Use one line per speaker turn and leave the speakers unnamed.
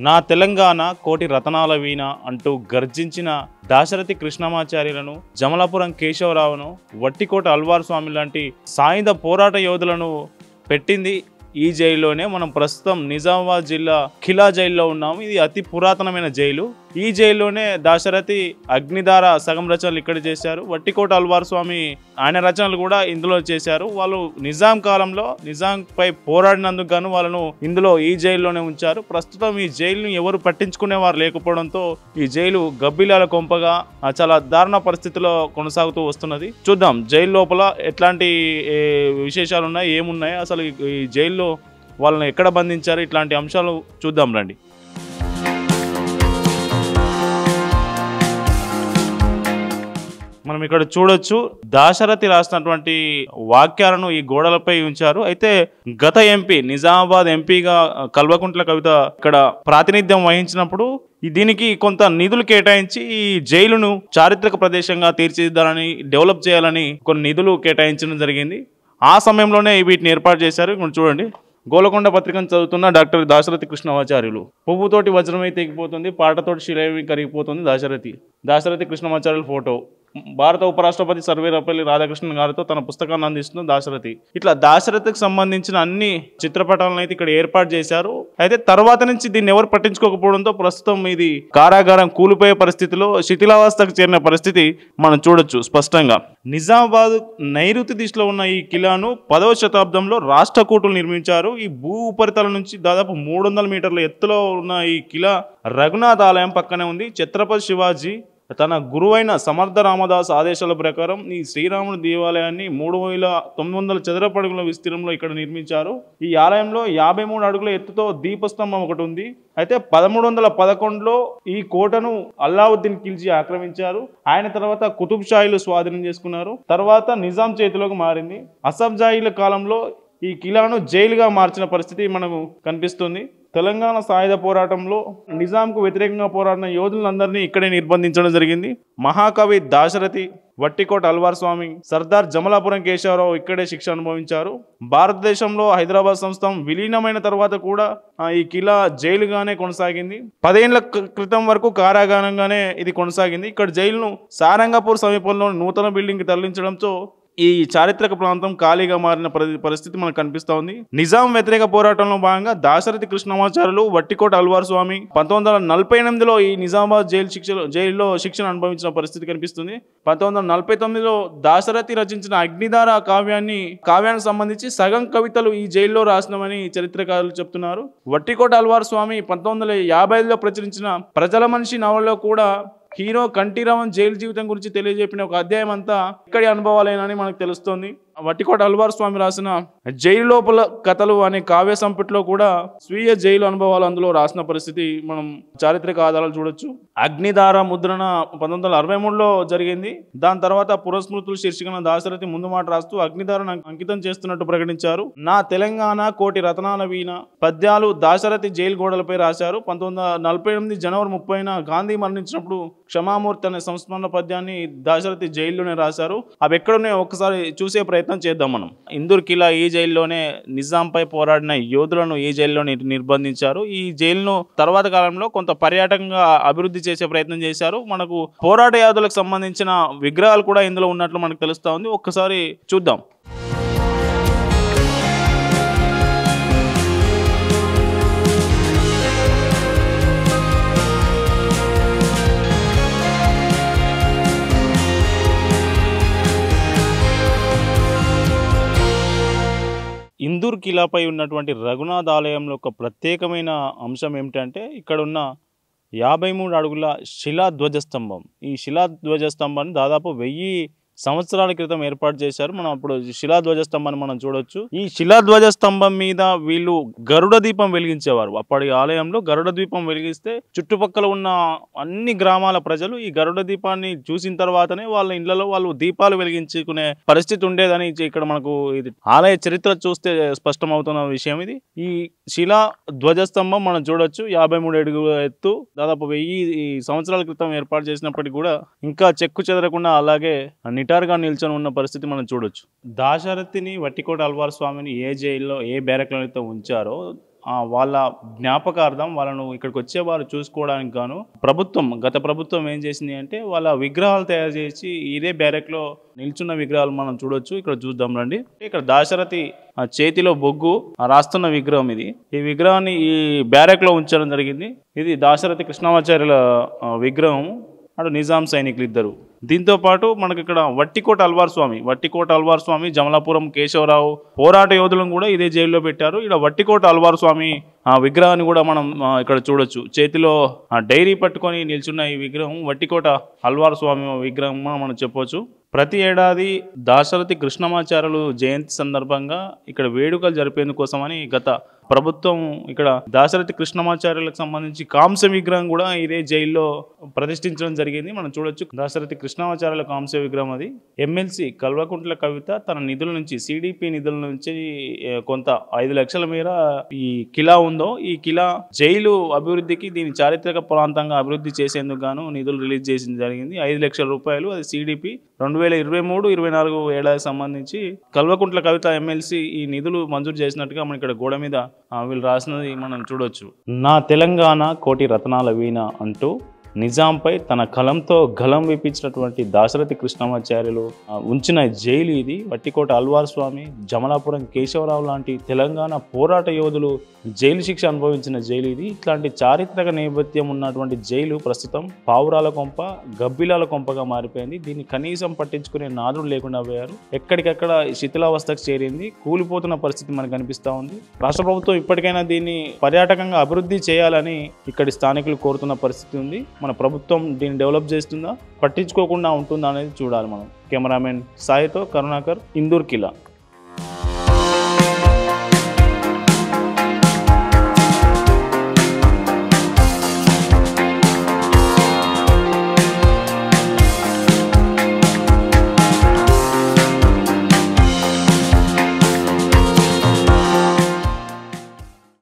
నా తెలంగాణ కోటి రతనాల వీణ అంటూ గర్జించిన దాశరథి కృష్ణమాచార్యులను, జమలాపురం కేశవరావును, వట్టికోట అల్వార్ స్వామి లాంటి సాయుధ పోరాట యోధులను పెట్టింది ఈ జైల్లోనే. మనం ప్రస్తుతం నిజామాబాద్ జిల్లా ఖిలా జైల్లో ఉన్నాము. ఇది అతి పురాతనమైన జైలు. ఈ జైల్లోనే దాశరథి అగ్నిధార సగం రచనలు ఇక్కడ చేశారు. వట్టికోట అల్వార్ స్వామి ఆయన రచనలు కూడా ఇందులో చేశారు. వాళ్ళు నిజాం కాలంలో నిజాంపై పోరాడినందుకు గాను వాళ్ళను ఇందులో ఈ జైల్లోనే ఉంచారు. ప్రస్తుతం ఈ జైలును ఎవరు పట్టించుకునేవారు లేకపోవడంతో ఈ జైలు గబ్బిలాల కొంపగా చాలా దారుణ పరిస్థితిలో కొనసాగుతూ వస్తున్నది. చూద్దాం జైలు లోపల ఎట్లాంటి విశేషాలు ఉన్నాయి, ఏమున్నాయి, అసలు ఈ జైల్లో వాళ్ళని ఎక్కడ బంధించారు, ఇట్లాంటి అంశాలు చూద్దాం రండి. మనం ఇక్కడ చూడొచ్చు దాశరథి రాసినటువంటి వాక్యాలను ఈ గోడలపై ఉంచారు. అయితే గత ఎంపీ నిజామాబాద్ ఎంపీగా కల్వకుంట్ల కవిత ఇక్కడ ప్రాతినిధ్యం వహించినప్పుడు దీనికి కొంత నిధులు కేటాయించి ఈ జైలును చారిత్రక ప్రదేశంగా తీర్చిదిద్దాలని, డెవలప్ చేయాలని కొన్ని నిధులు కేటాయించడం జరిగింది. ఆ సమయంలోనే వీటిని ఏర్పాటు చేశారు. ఇక్కడ చూడండి, గోలకొండ పత్రికను చదువుతున్న డాక్టర్ దాశరథి కృష్ణమాచార్యులు. పువ్వుతోటి వజ్రమై తెగిపోతుంది, పాటతోటి శిలై కరిగిపోతుంది దాశరథి కృష్ణమాచార్యుల ఫోటో. భారత ఉపరాష్ట్రపతి సర్వేపల్లి రాధాకృష్ణన్ గారితో తన పుస్తకాన్ని అందిస్తున్న దాశరథి. ఇట్లా దాశరథికి సంబంధించిన అన్ని చిత్రపటాలను అయితే ఇక్కడ ఏర్పాటు చేశారు. అయితే తర్వాత నుంచి దీన్ని ఎవరు పట్టించుకోకపోవడంతో ప్రస్తుతం ఇది కారాగారం కూలిపోయే పరిస్థితిలో, శిథిలావస్థకు చేరిన పరిస్థితి మనం చూడొచ్చు స్పష్టంగా. నిజామాబాద్ నైరుతి దిశలో ఉన్న ఈ కిలాను 10వ శతాబ్దంలో రాష్ట్రకూటులు నిర్మించారు. ఈ భూ ఉపరితలం నుంచి దాదాపు 300 మీటర్ల ఎత్తులో ఉన్న ఈ కిలా రఘునాథ్ ఆలయం పక్కనే ఉంది. ఛత్రపతి శివాజీ తన గురువైన సమర్థ రామదాస్ ఆదేశాల ప్రకారం ఈ శ్రీరాముడి దేవాలయాన్ని 3900 చదరపు అడుగుల విస్తీర్ణంలో ఇక్కడ నిర్మించారు. ఈ ఆలయంలో 53 అడుగుల ఎత్తుతో దీపస్తంభం ఒకటి ఉంది. అయితే 1311లో ఈ కోటను అల్లావుద్దీన్ ఖిల్జీ ఆక్రమించారు. ఆయన తర్వాత కుతుబ్ షాహీలు స్వాధీనం చేసుకున్నారు. తర్వాత నిజాం చేతిలోకి మారింది. అసఫ్జాహీల కాలంలో ఈ కిలాను జైలుగా మార్చిన పరిస్థితి మనకు కనిపిస్తుంది. తెలంగాణ సాయుధ పోరాటంలో నిజాంకు వ్యతిరేకంగా పోరాడిన యోధులందరినీ ఇక్కడే నిర్బంధించడం జరిగింది. మహాకవి దాశరథి, వట్టికోట అల్వార్ స్వామి, సర్దార్ జమలాపురం కేశవరావు ఇక్కడే శిక్ష అనుభవించారు. భారతదేశంలో హైదరాబాద్ సంస్థానం విలీనమైన తర్వాత కూడా ఈ కిలా జైలుగానే కొనసాగింది. 10 ఏళ్ల క్రితం వరకు కారాగారంగానే ఇది కొనసాగింది. ఇక్కడ జైలును సారంగపూర్ సమీపంలో నూతన బిల్డింగ్కి తరలించడంతో ఈ చారిత్రక ప్రాంతం ఖాళీగా మారిన పరిస్థితి మనకు కనిపిస్తూ ఉంది. నిజాం వ్యతిరేక పోరాటంలో భాగంగా దాశరథి కృష్ణమాచార్యులు, వట్టికోట అల్వార్ స్వామి 1948లో ఈ నిజామాబాద్ జైల్లో శిక్షణ అనుభవించిన పరిస్థితి కనిపిస్తుంది. 1949లో దాశరథి రచించిన అగ్నిధార కావ్యానికి సంబంధించి సగం కవితలు ఈ జైల్లో రాసినమని చరిత్రకారులు చెప్తున్నారు. వట్టికోట అల్వార్ స్వామి 1955లో ప్రచురించిన ప్రజల మనిషి నవలలో కూడా హీరో కంఠీరామన్ జైలు జీవితం గురించి తెలియజెప్పిన ఒక అధ్యాయం అంతా ఇక్కడి అనుభవాలేనని మనకు తెలుస్తోంది. వట్టికోట అల్వార్ స్వామి రాసిన జైలు లోపల కథలు అనే కావ్య సంపుటిలో కూడా స్వీయ జైలు అనుభవాలు అందులో రాసిన పరిస్థితి మనం చారిత్రక ఆధారాలు చూడొచ్చు. అగ్నిధార ముద్రణ 1963లో జరిగింది. దాని తర్వాత పురస్మృతులు శీర్షికన దాశరథి ముందు మాట రాస్తూ అగ్నిధారను అంకితం చేస్తున్నట్టు ప్రకటించారు. నా తెలంగాణ కోటి రతనాల వీణ పద్యాలు దాశరథి జైలు గోడలపై రాశారు. 1948 జనవరి 30న గాంధీ మరణించినప్పుడు క్షమామూర్తి అనే సంస్మరణ పద్యాన్ని దాశరథి జైల్లోనే రాశారు. అవి ఎక్కడున్నాయో ఒక్కసారి చూసే ప్రయత్నం చేద్దాం మనం. ఇందూర్ కిలా ఈ జైల్లోనే నిజాంపై పోరాడిన యోధులను ఈ జైల్లో నిర్బంధించారు. ఈ జైలును తర్వాత కాలంలో కొంత పర్యాటకంగా అభివృద్ధి చేసే ప్రయత్నం చేశారు. మనకు పోరాట యోధులకు సంబంధించిన విగ్రహాలు కూడా ఇందులో ఉన్నట్లు మనకు తెలుస్తా ఉంది. ఒక్కసారి చూద్దాం. ఇందూర్ కిలాపై ఉన్నటువంటి రఘునాథ్ ఆలయంలో ఒక ప్రత్యేకమైన అంశం ఏమిటంటే ఇక్కడ ఉన్న 53 అడుగుల శిలా ధ్వజస్తంభం. ఈ శిలా ధ్వజస్తంభాన్ని దాదాపు 1000 సంవత్సరాల క్రితం ఏర్పాటు చేశారు. మనం అప్పుడు శిలా ధ్వజస్తంభాన్ని మనం చూడొచ్చు. ఈ శిలా ధ్వజస్తంభం మీద వీళ్ళు గరుడ దీపం వెలిగించేవారు. అప్పటి ఆలయంలో గరుడ దీపం వెలిగిస్తే చుట్టుపక్కల ఉన్న అన్ని గ్రామాల ప్రజలు ఈ గరుడ దీపాన్ని చూసిన తర్వాతనే వాళ్ళ ఇళ్లలో వాళ్ళు దీపాలు వెలిగించుకునే పరిస్థితి ఉండేదని ఇక్కడ మనకు ఇది ఆలయ చరిత్ర చూస్తే స్పష్టమవుతున్న విషయం ఇది. ఈ శిలా ధ్వజస్తంభం మనం చూడొచ్చు. 53 అడుగుల ఎత్తు, దాదాపు 1000 సంవత్సరాల క్రితం ఏర్పాటు చేసినప్పటికీ కూడా ఇంకా చెక్కు చెదరకుండా అలాగే నిటారుగా నిల్చొని ఉన్న పరిస్థితి మనం చూడొచ్చు. దాశరథిని, వట్టికోట అల్వార్ స్వామిని ఏ జైల్లో ఏ బ్యారక్లో అయితే ఉంచారో వాళ్ళ జ్ఞాపకార్థం వాళ్ళను ఇక్కడికి వచ్చేవారు చూసుకోవడానికి గాను గత ప్రభుత్వం ఏం చేసింది అంటే వాళ్ళ విగ్రహాలు తయారు చేసి ఇదే బ్యారెక్లో నిల్చున్న విగ్రహాలు మనం చూడొచ్చు. ఇక్కడ చూద్దాం రండి. ఇక్కడ దాశరథి చేతిలో బొగ్గు రాస్తున్న విగ్రహం ఇది. ఈ విగ్రహాన్ని ఈ బ్యారెక్లో ఉంచడం జరిగింది. ఇది దాశరథి కృష్ణమాచార్యుల విగ్రహం, అటు నిజాం సైనికులు ఇద్దరు. దీంతో పాటు మనకి ఇక్కడ వట్టికోట అల్వార్ స్వామి, జమలాపురం కేశవరావు పోరాట యోధులను కూడా ఇదే జైల్లో పెట్టారు. ఇక్కడ వట్టికోట అల్వార్ స్వామి విగ్రహాన్ని కూడా మనం ఇక్కడ చూడొచ్చు. చేతిలో డైరీ పట్టుకొని నిల్చున్న ఈ విగ్రహం వట్టికోట అల్వార్ స్వామి విగ్రహం మనం చెప్పవచ్చు. ప్రతి ఏడాది దాశరథి కృష్ణమాచార్యులు జయంతి సందర్భంగా ఇక్కడ వేడుకలు జరిపేందుకోసమని గత ప్రభుత్వం ఇక్కడ దాశరథి కృష్ణమాచార్యులకు సంబంధించి కాంస్య విగ్రహం కూడా ఇదే జైల్లో ప్రతిష్ఠించడం జరిగింది. మనం చూడొచ్చు దాశరథి కృష్ణమాచార్యుల కాంస్య విగ్రహం అది. ఎమ్మెల్సీ కల్వకుంట్ల కవిత తన నిధుల నుంచి సిడిపి నిధుల నుంచి కొంత 5 లక్షల మేర ఈ కిలా ఉందో ఈ కిలా జైలు అభివృద్ధికి దీని చారిత్రక ప్రాంతంగా అభివృద్ధి చేసేందుకు గాను నిధులు రిలీజ్ చేసింది జరిగింది. 5 లక్షల రూపాయలు అది సిడిపి 2023-24 ఏడాదికి సంబంధించి కల్వకుంట్ల కవిత ఎమ్మెల్సీ ఈ నిధులు మంజూరు చేసినట్టుగా మనం ఇక్కడ గోడ మీద వీళ్ళు రాసినది మనం చూడొచ్చు. నా తెలంగాణ కోటి రత్నాల వీణ అంటూ నిజాంపై తన కలంతో గలం విప్పించినటువంటి దాశరథి కృష్ణమాచార్యులు ఉంచిన జైలు ఇది. వట్టికోట అల్వార్ స్వామి, జమలాపురం కేశవరావు లాంటి తెలంగాణ పోరాట యోధులు జైలు శిక్ష అనుభవించిన జైలు ఇది. ఇట్లాంటి చారిత్రక నేపథ్యం ఉన్నటువంటి జైలు ప్రస్తుతం పావురాల కొంప, గబ్బిలాల కొంపగా మారిపోయింది. దీన్ని కనీసం పట్టించుకునే నాదుడు లేకుండా పోయారు. ఎక్కడికక్కడ శిథిలావస్థకు చేరింది, కూలిపోతున్న పరిస్థితి మనకు కనిపిస్తూ ఉంది. రాష్ట్ర ప్రభుత్వం ఇప్పటికైనా దీన్ని పర్యాటకంగా అభివృద్ధి చేయాలని ఇక్కడి స్థానికులు కోరుతున్న పరిస్థితి ఉంది. మన ప్రభుత్వం దీన్ని డెవలప్ చేస్తుందా, పట్టించుకోకుండా ఉంటుందా అనేది చూడాలి మనం. కెమెరామెన్ సాయితో కరుణాకర్, ఇందూర్ కిలా.